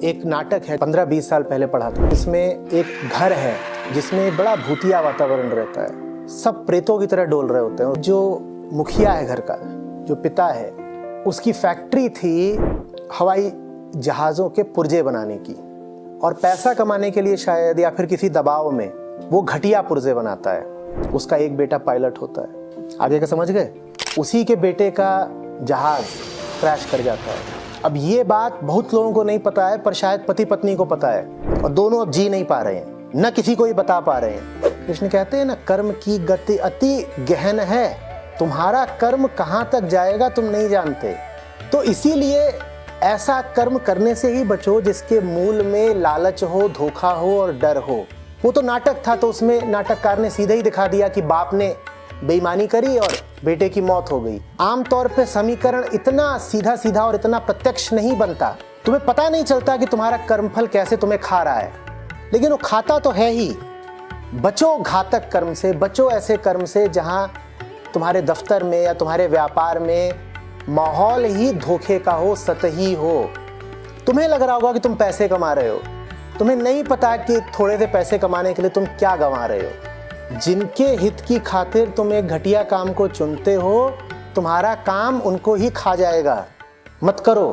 एक नाटक है 15-20 साल पहले पढ़ा था। इसमें एक घर है जिसमें बड़ा भूतिया वातावरण रहता है, सब प्रेतों की तरह डोल रहे होते हैं। जो मुखिया है घर का, जो पिता है, उसकी फैक्ट्री थी हवाई जहाज़ों के पुर्जे बनाने की, और पैसा कमाने के लिए शायद या फिर किसी दबाव में वो घटिया पुर्जे बनाता है। उसका एक बेटा पायलट होता है। आगे का समझ गए? उसी के बेटे का जहाज़ क्रैश कर जाता है। अब ये बात बहुत लोगों को नहीं पता है, पर शायद पति पत्नी को पता है, और दोनों अब जी नहीं पा रहे हैं, न किसी को ही बता पा रहे हैं। कृष्ण कहते हैं ना, कर्म की गति अति गहन है, तुम्हारा कर्म कहाँ तक जाएगा तुम नहीं जानते। तो इसीलिए ऐसा कर्म करने से ही बचो जिसके मूल में लालच हो, धोखा हो और डर हो। वो तो नाटक था, तो उसमें नाटककार ने सीधे ही दिखा दिया कि बाप ने बेईमानी करी और बेटे की मौत हो गई। आमतौर पे समीकरण इतना सीधा सीधा और इतना प्रत्यक्ष नहीं बनता। तुम्हें पता नहीं चलता कि तुम्हारा कर्मफल कैसे तुम्हें खा रहा है, लेकिन वो खाता तो है ही। बचो घातक कर्म से, बचो ऐसे कर्म से जहां तुम्हारे दफ्तर में या तुम्हारे व्यापार में माहौल ही धोखे का हो, सतही हो। तुम्हें लग रहा होगा कि तुम पैसे कमा रहे हो, तुम्हें नहीं पता कि थोड़े से पैसे कमाने के लिए तुम क्या गंवा रहे हो। जिनके हित की खातिर तुम एक घटिया काम को चुनते हो, तुम्हारा काम उनको ही खा जाएगा। मत करो।